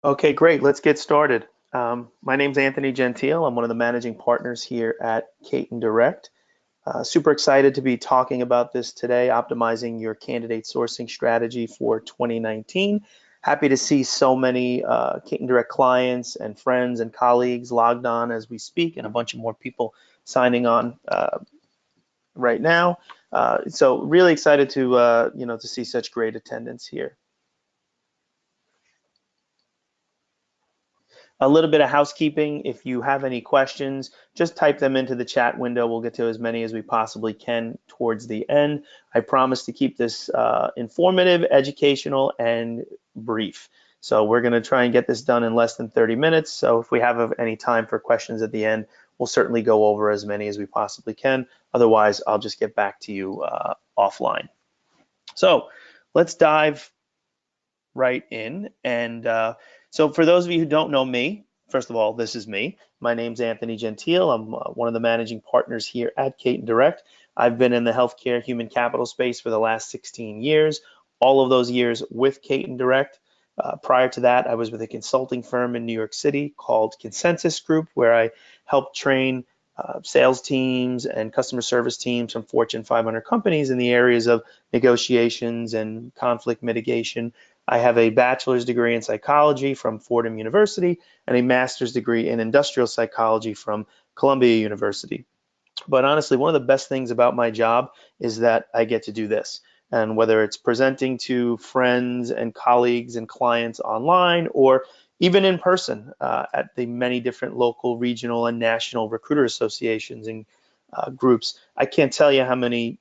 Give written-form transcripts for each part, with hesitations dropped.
Okay, great. Let's get started. My name's Anthony Gentile. I'm one of the managing partners here at Katon Direct. Super excited to be talking about this today, optimizing your candidate sourcing strategy for 2019. Happy to see so many Katon Direct clients and friends and colleagues logged on as we speak, and a bunch of more people signing on right now. So really excited to to see such great attendance here. A little bit of housekeeping. If you have any questions, just type them into the chat window. We'll get to as many as we possibly can towards the end. I promise to keep this informative, educational, and brief. So we're going to try and get this done in less than 30 minutes. So if we have any time for questions at the end, we'll certainly go over as many as we possibly can. Otherwise, I'll just get back to you offline. So let's dive right in. And for those of you who don't know me, first of all, this is me. My name's Anthony Gentile. I'm one of the managing partners here at Katon Direct. I've been in the healthcare human capital space for the last 16 years, all of those years with Katon Direct. Prior to that, I was with a consulting firm in New York City called Consensus Group, where I helped train sales teams and customer service teams from Fortune 500 companies in the areas of negotiations and conflict mitigation. I have a bachelor's degree in psychology from Fordham University and a master's degree in industrial psychology from Columbia University. But honestly, one of the best things about my job is that I get to do this. And whether it's presenting to friends and colleagues and clients online or even in person at the many different local, regional, and national recruiter associations and groups, I can't tell you how many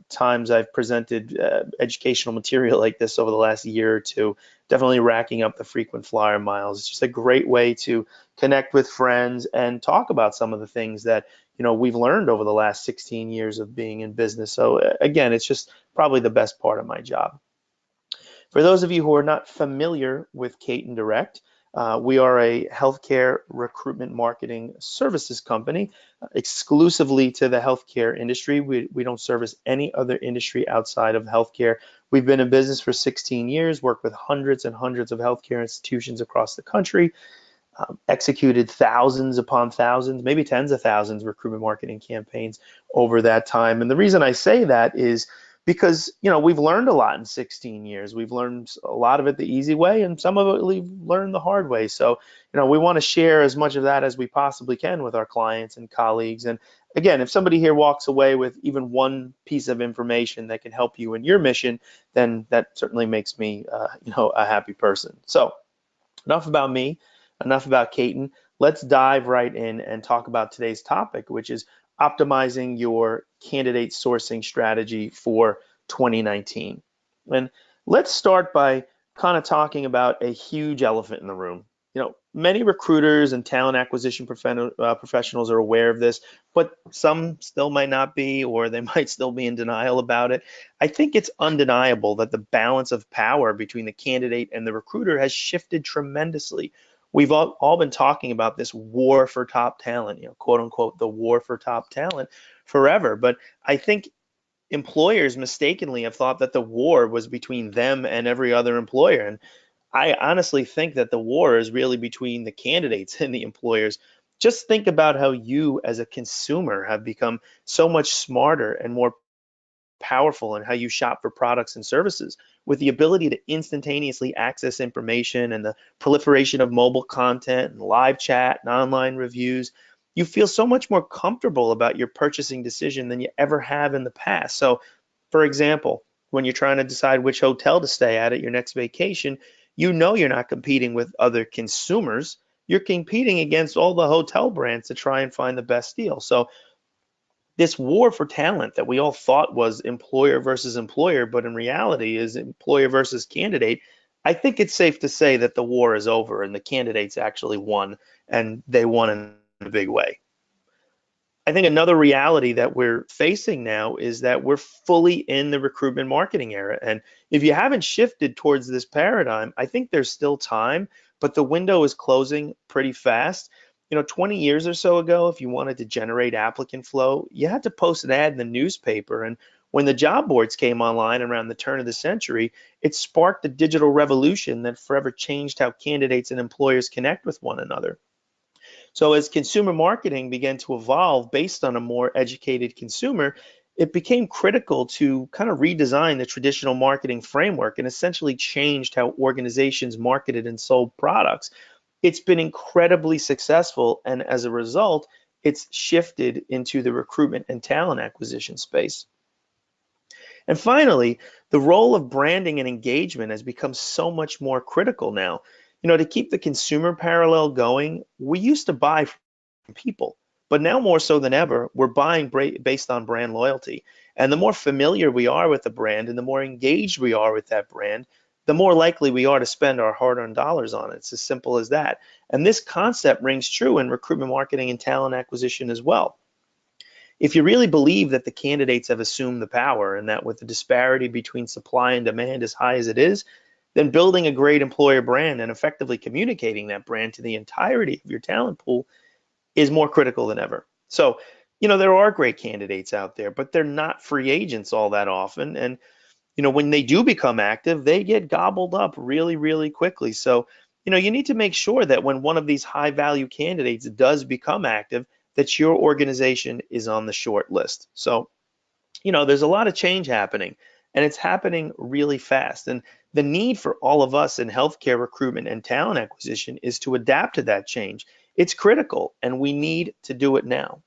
times I've presented educational material like this over the last year or two, definitely racking up the frequent flyer miles. It's just a great way to connect with friends and talk about some of the things that we've learned over the last 16 years of being in business. So again, it's just probably the best part of my job. For those of you who are not familiar with Katon Direct, we are a healthcare recruitment marketing services company exclusively to the healthcare industry. We don't service any other industry outside of healthcare. We've been in business for 16 years, worked with hundreds and hundreds of healthcare institutions across the country, executed thousands upon thousands, maybe tens of thousands recruitment marketing campaigns over that time. And the reason I say that is because we've learned a lot in 16 years. We've learned a lot of it the easy way, and some of it we've learned the hard way. So we want to share as much of that as we possibly can with our clients and colleagues. And again, if somebody here walks away with even one piece of information that can help you in your mission, then that certainly makes me a happy person. So enough about me, enough about Katon. Let's dive right in and talk about today's topic, which is optimizing your candidate sourcing strategy for 2019. And let's start by kind of talking about a huge elephant in the room. Many recruiters and talent acquisition professionals are aware of this, but some still might not be, or they might still be in denial about it. I think it's undeniable that the balance of power between the candidate and the recruiter has shifted tremendously. We've all been talking about this war for top talent, quote unquote, the war for top talent forever. But I think employers mistakenly have thought that the war was between them and every other employer. And I honestly think that the war is really between the candidates and the employers. Just think about how you, as a consumer, have become so much smarter and more powerful in how you shop for products and services. With the ability to instantaneously access information and the proliferation of mobile content and live chat and online reviews, you feel so much more comfortable about your purchasing decision than you ever have in the past. So, for example, when you're trying to decide which hotel to stay at your next vacation, you're not competing with other consumers. You're competing against all the hotel brands to try and find the best deal. So this war for talent that we all thought was employer versus employer, but in reality is employer versus candidate, I think it's safe to say that the war is over and the candidates actually won, and they won in a big way. I think another reality that we're facing now is that we're fully in the recruitment marketing era. And if you haven't shifted towards this paradigm, I think there's still time, but the window is closing pretty fast. 20 years or so ago, if you wanted to generate applicant flow, you had to post an ad in the newspaper. And When the job boards came online around the turn of the century, it sparked a digital revolution that forever changed how candidates and employers connect with one another. So as consumer marketing began to evolve based on a more educated consumer, it became critical to kind of redesign the traditional marketing framework and essentially changed how organizations marketed and sold products. It's been incredibly successful, and as a result, it's shifted into the recruitment and talent acquisition space. And finally, the role of branding and engagement has become so much more critical now. To keep the consumer parallel going, we used to buy from people, but now more so than ever, we're buying based on brand loyalty. And the more familiar we are with the brand and the more engaged we are with that brand, the more likely we are to spend our hard-earned dollars on it. It's as simple as that. And this concept rings true in recruitment marketing and talent acquisition as well. If you really believe that the candidates have assumed the power and that with the disparity between supply and demand as high as it is, then building a great employer brand and effectively communicating that brand to the entirety of your talent pool is more critical than ever. So, there are great candidates out there, but they're not free agents all that often. And, when they do become active, they get gobbled up really, really quickly. So, you need to make sure that when one of these high value candidates does become active, that your organization is on the short list. So, there's a lot of change happening and it's happening really fast. And the need for all of us in healthcare recruitment and talent acquisition is to adapt to that change. It's critical and we need to do it now.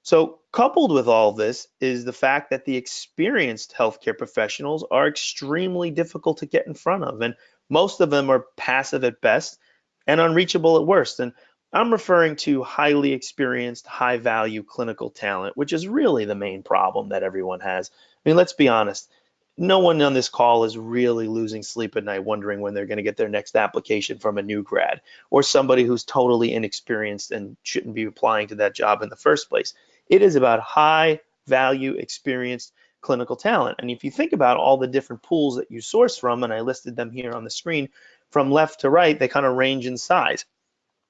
So, coupled with all this is the fact that the experienced healthcare professionals are extremely difficult to get in front of, and most of them are passive at best and unreachable at worst. And I'm referring to highly experienced, high value clinical talent, which is really the main problem that everyone has. I mean, let's be honest. No one on this call is really losing sleep at night wondering when they're going to get their next application from a new grad or somebody who's totally inexperienced and shouldn't be applying to that job in the first place. It is about high value, experienced clinical talent. And if you think about all the different pools that you source from, and I listed them here on the screen, from left to right, they kind of range in size.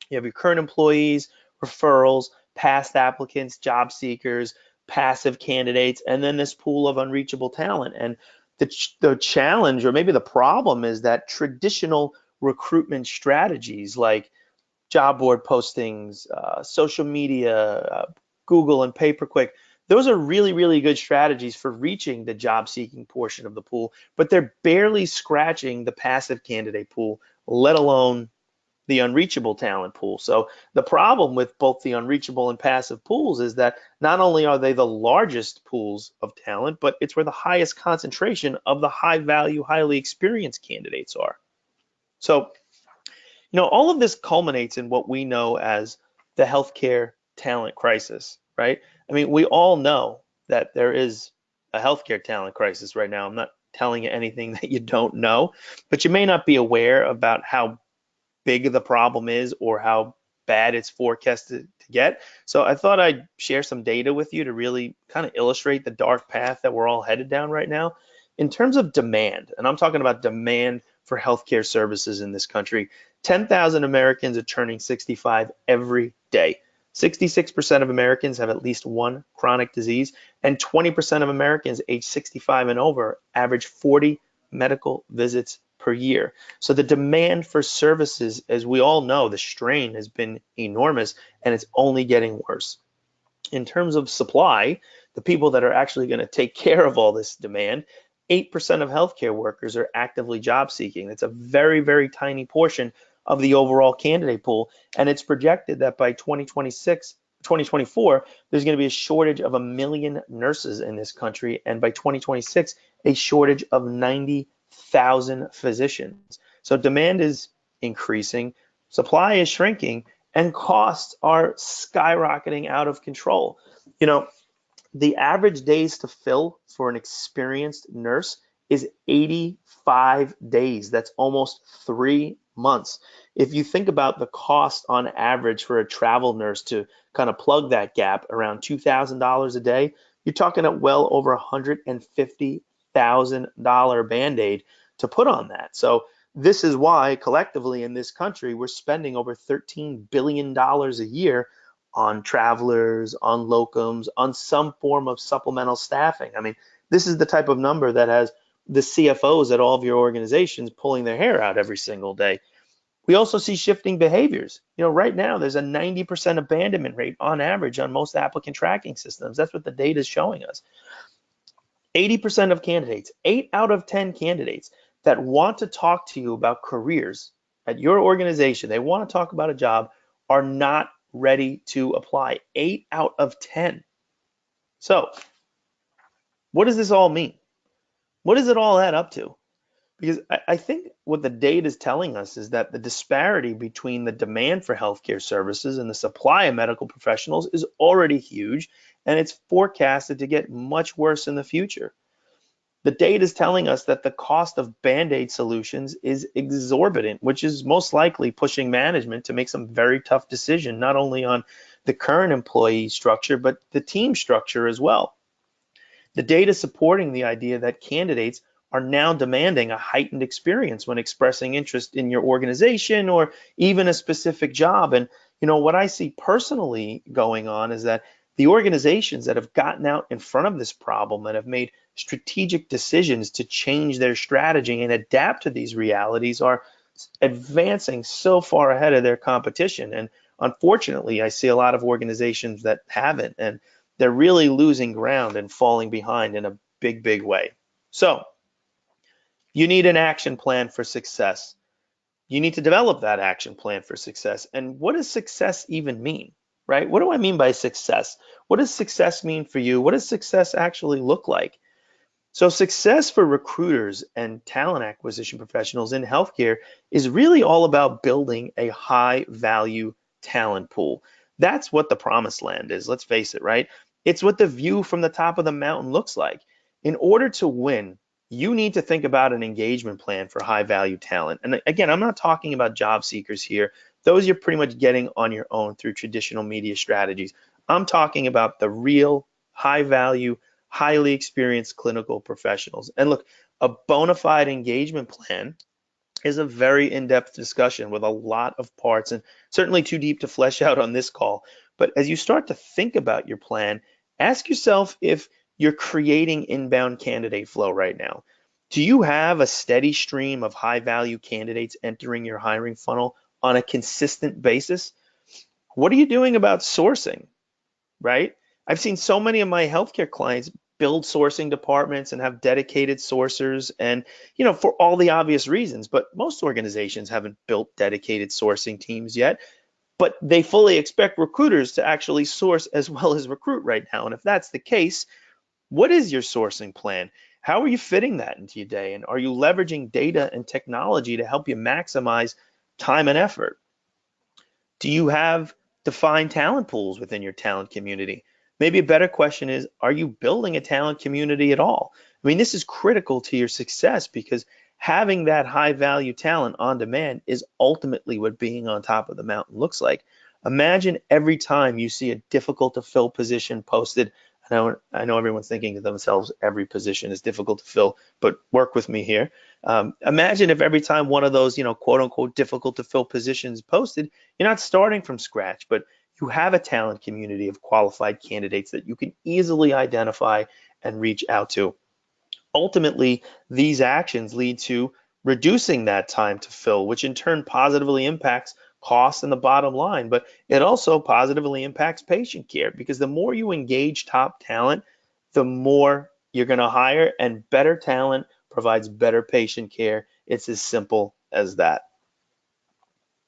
You have your current employees, referrals, past applicants, job seekers, passive candidates, and then this pool of unreachable talent. And the challenge, or maybe the problem, is that traditional recruitment strategies like job board postings, social media, Google and pay-per-click, those are really, really good strategies for reaching the job seeking portion of the pool, but they're barely scratching the passive candidate pool, let alone the unreachable talent pool. So the problem with both the unreachable and passive pools is that not only are they the largest pools of talent, but it's where the highest concentration of the high value, highly experienced candidates are. So, all of this culminates in what we know as the healthcare talent crisis, right? I mean, we all know that there is a healthcare talent crisis right now. I'm not telling you anything that you don't know, but you may not be aware about how big the problem is or how bad it's forecasted to get. So I thought I'd share some data with you to really kind of illustrate the dark path that we're all headed down right now. In terms of demand, and I'm talking about demand for healthcare services in this country, 10,000 Americans are turning 65 every day. 66% of Americans have at least one chronic disease, and 20% of Americans age 65 and over average 40 medical visits per year. So the demand for services, as we all know, the strain has been enormous and it's only getting worse. In terms of supply, the people that are actually going to take care of all this demand, 8% of healthcare workers are actively job seeking. That's a very, very tiny portion of the overall candidate pool. And it's projected that by 2024, there's going to be a shortage of 1 million nurses in this country. And by 2026, a shortage of 90,000 physicians. So demand is increasing, supply is shrinking, and costs are skyrocketing out of control. The average days to fill for an experienced nurse is 85 days. That's almost 3 months. If you think about the cost on average for a travel nurse to kind of plug that gap, around $2,000 a day, you're talking at well over $150,000 Band-Aid to put on that. So this is why collectively in this country, we're spending over $13 billion a year on travelers, on locums, on some form of supplemental staffing. I mean, this is the type of number that has the CFOs at all of your organizations pulling their hair out every single day. We also see shifting behaviors. Right now there's a 90% abandonment rate on average on most applicant tracking systems. That's what the data is showing us. 80% of candidates, 8 out of 10 candidates that want to talk to you about careers at your organization, they want to talk about a job, are not ready to apply. 8 out of 10. So, what does this all mean? What does it all add up to? Because I think what the data is telling us is that the disparity between the demand for healthcare services and the supply of medical professionals is already huge, and it's forecasted to get much worse in the future. The data is telling us that the cost of Band-Aid solutions is exorbitant, which is most likely pushing management to make some very tough decision, not only on the current employee structure, but the team structure as well. The data supporting the idea that candidates are now demanding a heightened experience when expressing interest in your organization or even a specific job. And what I see personally going on is that the organizations that have gotten out in front of this problem and have made strategic decisions to change their strategy and adapt to these realities are advancing so far ahead of their competition. And unfortunately, I see a lot of organizations that haven't, and they're really losing ground and falling behind in a big, big way. So you need an action plan for success. You need to develop that action plan for success. And what does success even mean, right? What do I mean by success? What does success mean for you? What does success actually look like? So success for recruiters and talent acquisition professionals in healthcare is really all about building a high value talent pool. That's what the promised land is, let's face it, right? It's what the view from the top of the mountain looks like. In order to win, you need to think about an engagement plan for high value talent. And again, I'm not talking about job seekers here. Those you're pretty much getting on your own through traditional media strategies. I'm talking about the real high value, highly experienced clinical professionals. And look, a bona fide engagement plan is a very in-depth discussion with a lot of parts and certainly too deep to flesh out on this call. But as you start to think about your plan, ask yourself if you're creating inbound candidate flow right now. Do you have a steady stream of high value candidates entering your hiring funnel on a consistent basis? What are you doing about sourcing, right? I've seen so many of my healthcare clients build sourcing departments and have dedicated sourcers and, for all the obvious reasons, but most organizations haven't built dedicated sourcing teams yet, but they fully expect recruiters to actually source as well as recruit right now. And if that's the case, what is your sourcing plan? How are you fitting that into your day? And are you leveraging data and technology to help you maximize time and effort? Do you have defined talent pools within your talent community? Maybe a better question is, are you building a talent community at all? I mean, this is critical to your success because having that high value talent on demand is ultimately what being on top of the mountain looks like. Imagine every time you see a difficult to fill position posted. I know everyone's thinking to themselves, every position is difficult to fill, but work with me here. Imagine if every time one of those, quote unquote, difficult to fill positions posted, you're not starting from scratch, but you have a talent community of qualified candidates that you can easily identify and reach out to. Ultimately, these actions lead to reducing that time to fill, which in turn positively impacts cost and the bottom line, but it also positively impacts patient care because the more you engage top talent, the more you're going to hire, and better talent provides better patient care. It's as simple as that.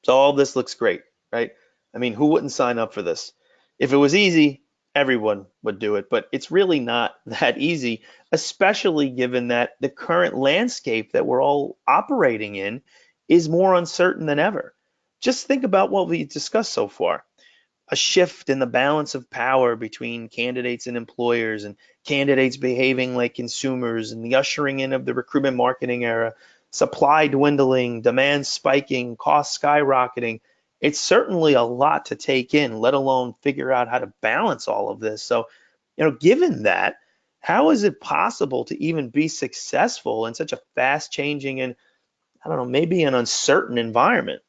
So all this looks great, right? I mean, who wouldn't sign up for this? If it was easy, everyone would do it, but it's really not that easy, especially given that the current landscape that we're all operating in is more uncertain than ever. Just think about what we discussed so far. A shift in the balance of power between candidates and employers, and candidates behaving like consumers, and the ushering in of the recruitment marketing era, supply dwindling, demand spiking, costs skyrocketing. It's certainly a lot to take in, let alone figure out how to balance all of this. So, given that, how is it possible to even be successful in such a fast changing and, I don't know, maybe an uncertain environment?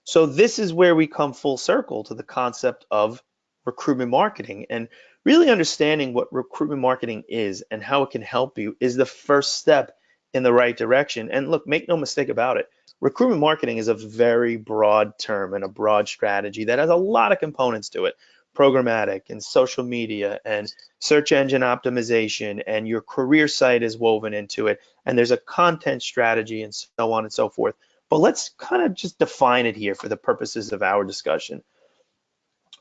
So this is where we come full circle to the concept of recruitment marketing, and really understanding what recruitment marketing is and how it can help you is the first step in the right direction. And look, make no mistake about it. Recruitment marketing is a very broad term and a broad strategy that has a lot of components to it. Programmatic and social media and search engine optimization, and your career site is woven into it. And there's a content strategy and so on and so forth. But let's kind of just define it here for the purposes of our discussion.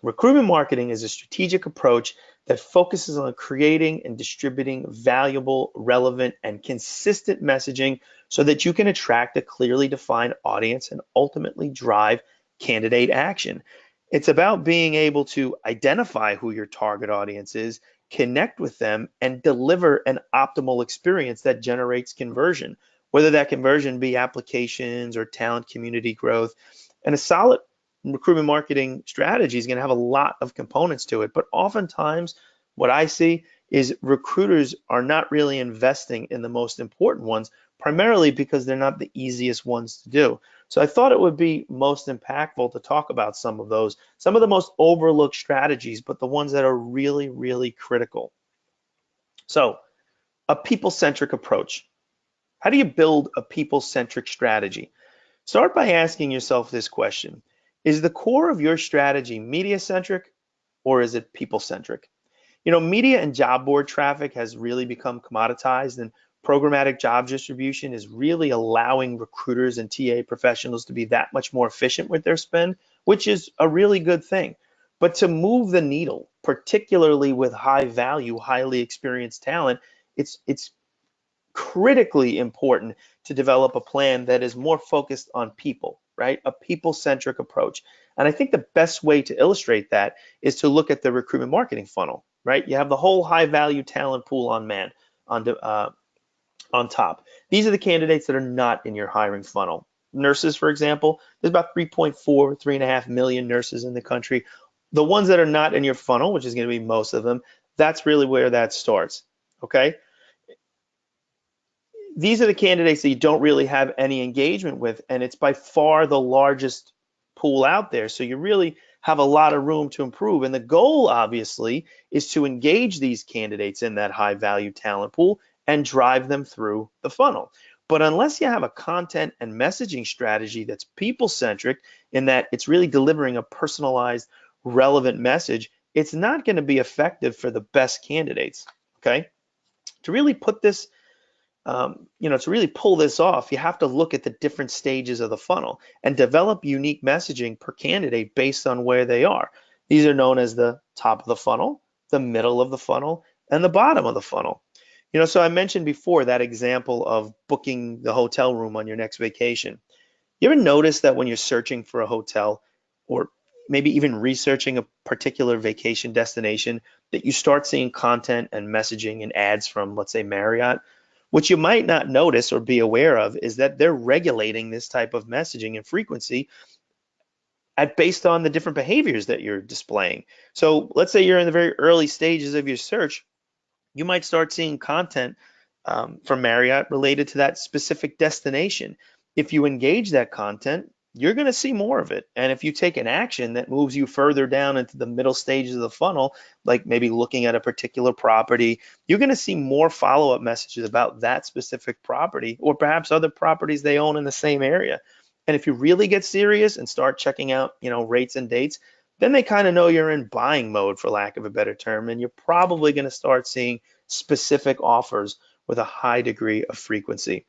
Recruitment marketing is a strategic approach that focuses on creating and distributing valuable, relevant, and consistent messaging so that you can attract a clearly defined audience and ultimately drive candidate action. It's about being able to identify who your target audience is, connect with them, and deliver an optimal experience that generates conversion, whether that conversion be applications or talent community growth. And a solid recruitment marketing strategy is going to have a lot of components to it, but oftentimes what I see is recruiters are not really investing in the most important ones, primarily because they're not the easiest ones to do. So I thought it would be most impactful to talk about some of those, some of the most overlooked strategies, but the ones that are really, really critical. So a people-centric approach. How do you build a people-centric strategy? Start by asking yourself this question. Is the core of your strategy media-centric or is it people-centric? You know, media and job board traffic has really become commoditized, and programmatic job distribution is really allowing recruiters and TA professionals to be that much more efficient with their spend, which is a really good thing. But to move the needle, particularly with high value, highly experienced talent, it's critically important to develop a plan that is more focused on people, right? A people-centric approach. And I think the best way to illustrate that is to look at the recruitment marketing funnel, right? You have the whole high-value talent pool on top. These are the candidates that are not in your hiring funnel. Nurses, for example, there's about 3.4, 3.5 million nurses in the country. The ones that are not in your funnel, which is going to be most of them, that's really where that starts, okay? These are the candidates that you don't really have any engagement with, and it's by far the largest pool out there. So you really have a lot of room to improve. And the goal, obviously, is to engage these candidates in that high value talent pool and drive them through the funnel. But unless you have a content and messaging strategy that's people centric, in that it's really delivering a personalized, relevant message, it's not going to be effective for the best candidates. Okay. To really put this to really pull this off, you have to look at the different stages of the funnel and develop unique messaging per candidate based on where they are. These are known as the top of the funnel, the middle of the funnel, and the bottom of the funnel. So I mentioned before that example of booking the hotel room on your next vacation. You ever notice that when you're searching for a hotel or maybe even researching a particular vacation destination, that you start seeing content and messaging and ads from, let's say, Marriott? What you might not notice or be aware of is that they're regulating this type of messaging and frequency based on the different behaviors that you're displaying. So let's say you're in the very early stages of your search, you might start seeing content from Marriott related to that specific destination. If you engage that content, you're going to see more of it. And if you take an action that moves you further down into the middle stages of the funnel, like maybe looking at a particular property, you're going to see more follow-up messages about that specific property or perhaps other properties they own in the same area. And if you really get serious and start checking out, rates and dates, then they kind of know you're in buying mode, for lack of a better term, and you're probably going to start seeing specific offers with a high degree of frequency.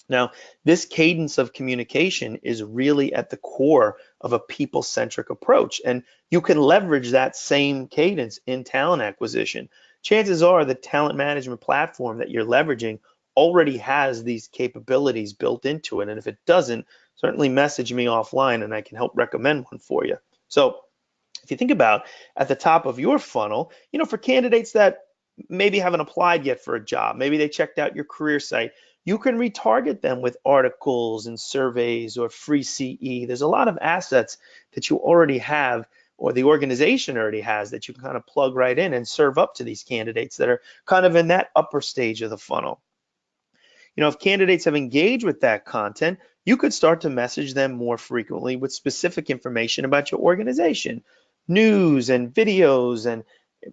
Now, this cadence of communication is really at the core of a people-centric approach, and you can leverage that same cadence in talent acquisition. Chances are the talent management platform that you're leveraging already has these capabilities built into it, and if it doesn't, certainly message me offline and I can help recommend one for you. So if you think about at the top of your funnel, for candidates that maybe haven't applied yet for a job, maybe they checked out your career site, you can retarget them with articles and surveys or free CE. There's a lot of assets that you already have or the organization already has that you can kind of plug right in and serve up to these candidates that are kind of in that upper stage of the funnel. If candidates have engaged with that content, You could start to message them more frequently with specific information about your organization, news and videos and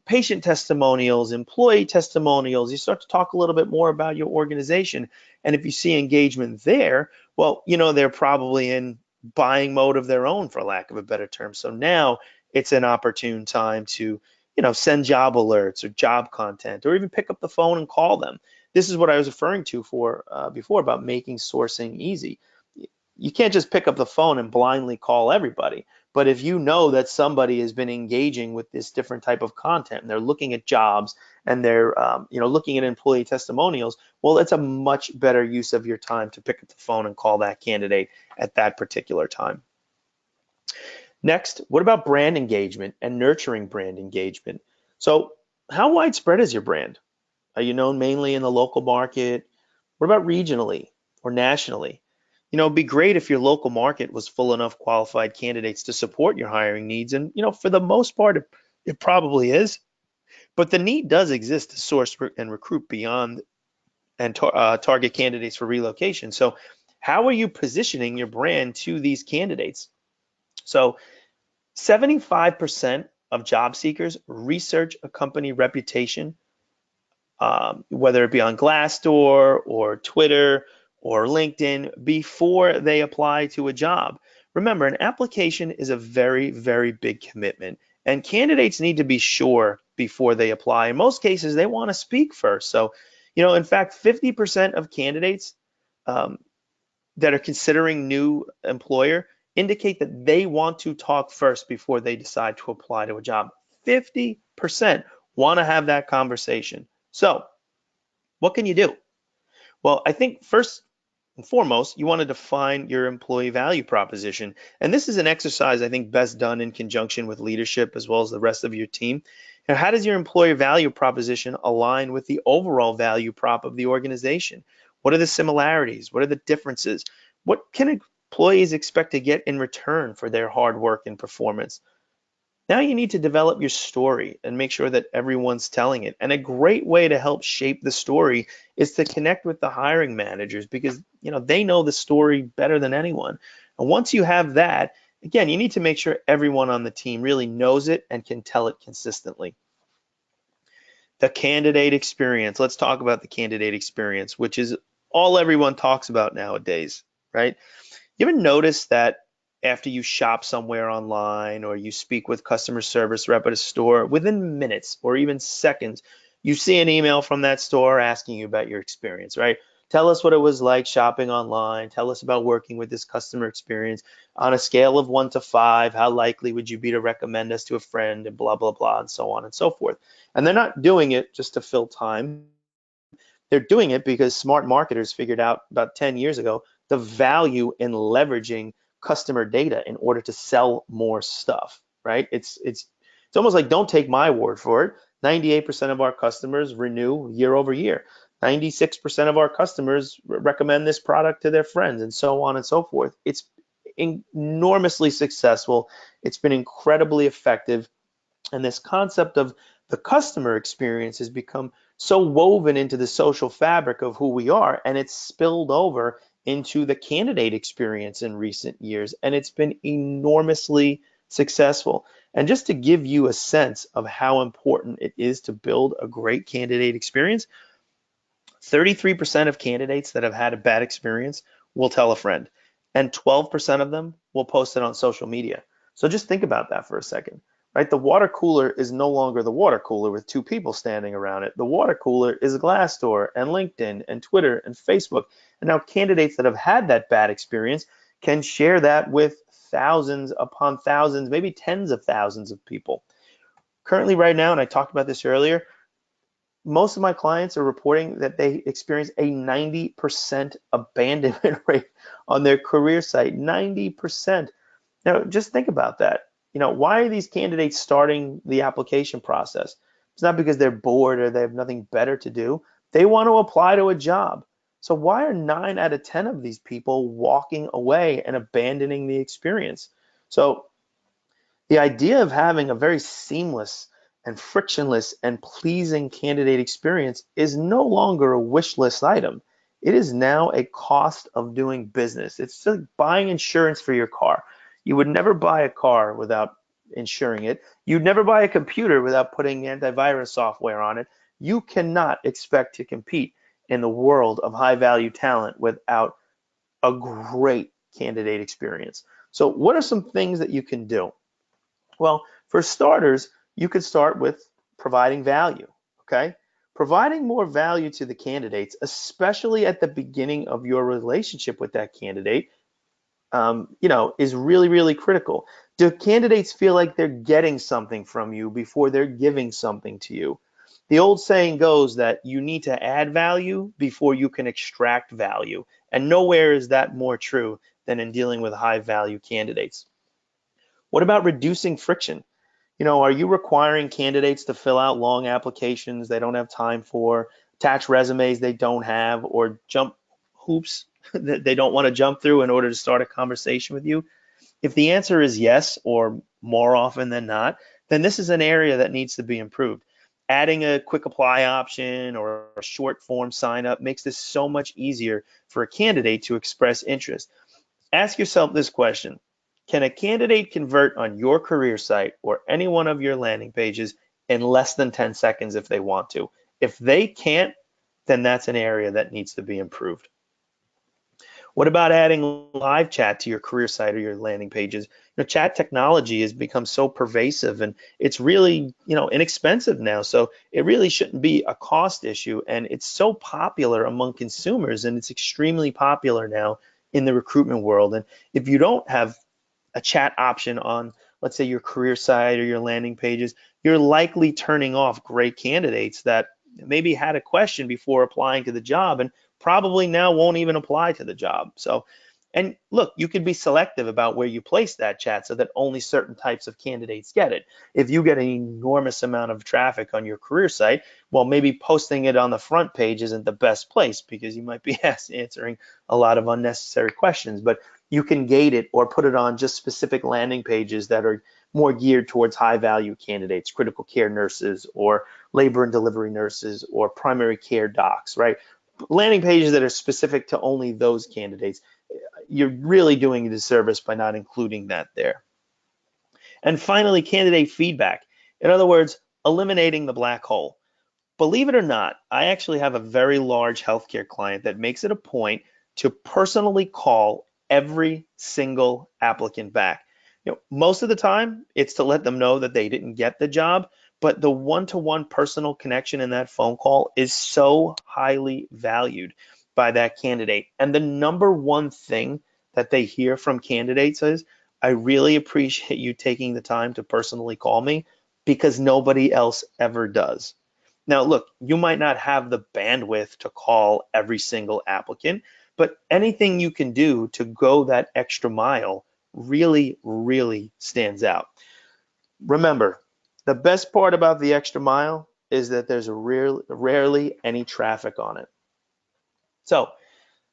patient testimonials, employee testimonials. You start to talk a little bit more about your organization. And if you see engagement there, well, they're probably in buying mode of their own, for lack of a better term. So now it's an opportune time to, send job alerts or job content, or even pick up the phone and call them. This is what I was referring to for before about making sourcing easy. You can't just pick up the phone and blindly call everybody. But if you know that somebody has been engaging with this different type of content and they're looking at jobs and they're looking at employee testimonials, well, it's a much better use of your time to pick up the phone and call that candidate at that particular time. Next, what about brand engagement and nurturing brand engagement? So how widespread is your brand? Are you known mainly in the local market? What about regionally or nationally? It'd be great if your local market was full enough qualified candidates to support your hiring needs. And, for the most part, it probably is. But the need does exist to source and recruit beyond and target candidates for relocation. So, how are you positioning your brand to these candidates? So, 75% of job seekers research a company reputation, whether it be on Glassdoor or Twitter or LinkedIn, before they apply to a job. Remember, an application is a very, very big commitment, and candidates need to be sure before they apply. In most cases, they want to speak first. So, in fact, 50% of candidates um, that are considering new employer indicate that they want to talk first before they decide to apply to a job. 50% want to have that conversation. So, what can you do? Well, I think first and foremost, you want to define your employee value proposition. And this is an exercise I think best done in conjunction with leadership as well as the rest of your team. Now, how does your employer value proposition align with the overall value prop of the organization? What are the similarities? What are the differences? What can employees expect to get in return for their hard work and performance? Now you need to develop your story and make sure that everyone's telling it. And a great way to help shape the story is to connect with the hiring managers because they know the story better than anyone. And once you have that, again, you need to make sure everyone on the team really knows it and can tell it consistently. The candidate experience. Let's talk about the candidate experience, which is all everyone talks about nowadays, right? You ever notice that after you shop somewhere online or you speak with customer service rep at a store, within minutes or even seconds, you see an email from that store asking you about your experience, right? Tell us what it was like shopping online. Tell us about working with this customer experience. On a scale of 1 to 5, how likely would you be to recommend us to a friend and blah, blah, blah, and so on and so forth. And they're not doing it just to fill time. They're doing it because smart marketers figured out about 10 years ago the value in leveraging customer data in order to sell more stuff, right? It's almost like don't take my word for it. 98% of our customers renew year over year. 96% of our customers recommend this product to their friends and so on and so forth. It's enormously successful. It's been incredibly effective. And this concept of the customer experience has become so woven into the social fabric of who we are, and it's spilled over into the candidate experience in recent years, and it's been enormously successful. And just to give you a sense of how important it is to build a great candidate experience, 33% of candidates that have had a bad experience will tell a friend, and 12% of them will post it on social media. So just think about that for a second, right? The water cooler is no longer the water cooler with two people standing around it. The water cooler is Glassdoor and LinkedIn and Twitter and Facebook. And now candidates that have had that bad experience can share that with thousands upon thousands, maybe tens of thousands of people. Currently right now, and I talked about this earlier, most of my clients are reporting that they experience a 90% abandonment rate on their career site. 90%. Now, just think about that. Why are these candidates starting the application process? It's not because they're bored or they have nothing better to do. They want to apply to a job. So why are 9 out of 10 of these people walking away and abandoning the experience? So the idea of having a very seamless and frictionless and pleasing candidate experience is no longer a wish list item. It is now a cost of doing business. It's like buying insurance for your car. You would never buy a car without insuring it. You'd never buy a computer without putting antivirus software on it. You cannot expect to compete in the world of high value talent without a great candidate experience. So what are some things that you can do? Well, for starters, you could start with providing value, okay? Providing more value to the candidates, especially at the beginning of your relationship with that candidate, is really, really critical. Do candidates feel like they're getting something from you before they're giving something to you? The old saying goes that you need to add value before you can extract value. And nowhere is that more true than in dealing with high value candidates. What about reducing friction? Are you requiring candidates to fill out long applications they don't have time for, attach resumes they don't have, or jump hoops that they don't want to jump through in order to start a conversation with you? If the answer is yes, or more often than not, then this is an area that needs to be improved. Adding a quick apply option or a short form sign up makes this so much easier for a candidate to express interest. Ask yourself this question. Can a candidate convert on your career site or any one of your landing pages in less than 10 seconds if they want to? If they can't, then that's an area that needs to be improved. What about adding live chat to your career site or your landing pages? Chat technology has become so pervasive and it's really, inexpensive now. So it really shouldn't be a cost issue. And it's so popular among consumers and it's extremely popular now in the recruitment world. And if you don't have a chat option on, let's say, your career site or your landing pages, you're likely turning off great candidates that maybe had a question before applying to the job and probably now won't even apply to the job. So, and look, you could be selective about where you place that chat so that only certain types of candidates get it. If you get an enormous amount of traffic on your career site, well, maybe posting it on the front page isn't the best place because you might be answering a lot of unnecessary questions. But you can gate it or put it on just specific landing pages that are more geared towards high value candidates, critical care nurses or labor and delivery nurses or primary care docs, right? Landing pages that are specific to only those candidates. You're really doing a disservice by not including that there. And finally, candidate feedback. In other words, eliminating the black hole. Believe it or not, I actually have a very large healthcare client that makes it a point to personally call every single applicant back. Most of the time, it's to let them know that they didn't get the job, but the one-to-one personal connection in that phone call is so highly valued by that candidate. And the number one thing that they hear from candidates is, I really appreciate you taking the time to personally call me because nobody else ever does. Now, look, you might not have the bandwidth to call every single applicant, but anything you can do to go that extra mile really, really stands out. Remember, the best part about the extra mile is that there's rarely any traffic on it. So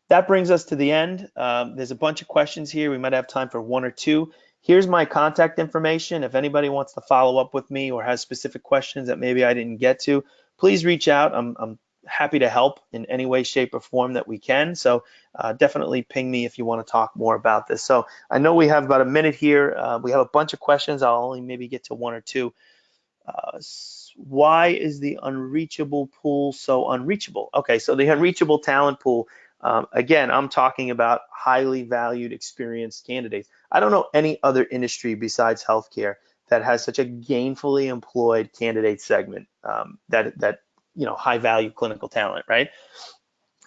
that brings us to the end. There's a bunch of questions here. We might have time for one or two. Here's my contact information. If anybody wants to follow up with me or has specific questions that maybe I didn't get to, please reach out. I'm happy to help in any way, shape, or form that we can. So definitely ping me if you want to talk more about this. So I know we have about a minute here. We have a bunch of questions. I'll only maybe get to one or two. Why is the unreachable pool so unreachable? Okay, so the unreachable talent pool, again, I'm talking about highly valued, experienced candidates. I don't know any other industry besides healthcare that has such a gainfully employed candidate segment that high value clinical talent, right?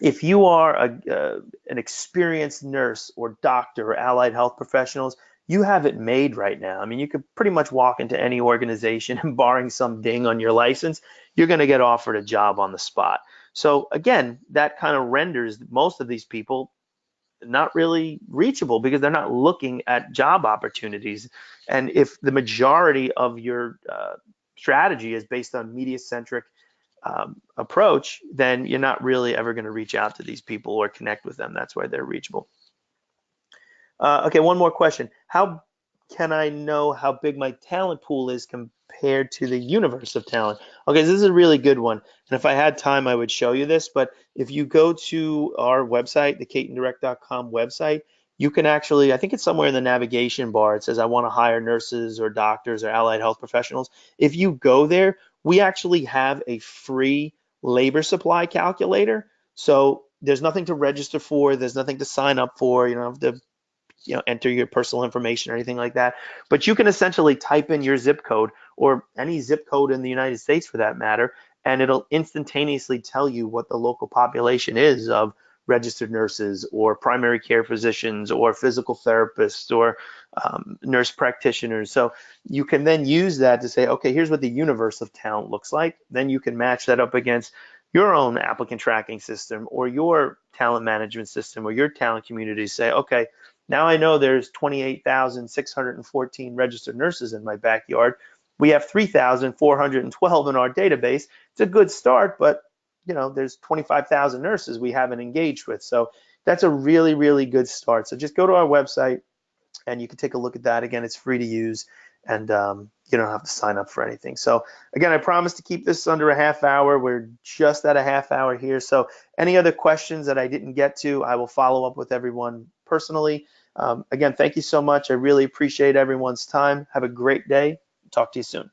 If you are an experienced nurse or doctor or allied health professionals, you have it made right now. I mean, you could pretty much walk into any organization and barring some ding on your license, you're going to get offered a job on the spot. So again, that kind of renders most of these people not really reachable because they're not looking at job opportunities. And if the majority of your strategy is based on media-centric approach, then you're not really ever going to reach out to these people or connect with them. That's why they're reachable. Okay, one more question. How can I know how big my talent pool is compared to the universe of talent. Okay, so this is a really good one. And if I had time, I would show you this. But if you go to our website, the katondirect.com website, you can actually, I think it's somewhere in the navigation bar, it says, I want to hire nurses or doctors or allied health professionals. If you go there, we actually have a free labor supply calculator. So there's nothing to register for, there's nothing to sign up for, you don't have to enter your personal information or anything like that. But you can essentially type in your zip code or any zip code in the United States for that matter, and it'll instantaneously tell you what the local population is of registered nurses or primary care physicians or physical therapists or nurse practitioners. So you can then use that to say, okay, here's what the universe of talent looks like. Then you can match that up against your own applicant tracking system or your talent management system or your talent community. Say, okay, now I know there's 28,614 registered nurses in my backyard. We have 3,412 in our database. It's a good start, but there's 25,000 nurses we haven't engaged with. So that's a really, really good start. So just go to our website and you can take a look at that. Again, it's free to use, and you don't have to sign up for anything. So again, I promise to keep this under a half hour. We're just at a half hour here. So any other questions that I didn't get to, I will follow up with everyone personally. Again, thank you so much. I really appreciate everyone's time. Have a great day. Talk to you soon.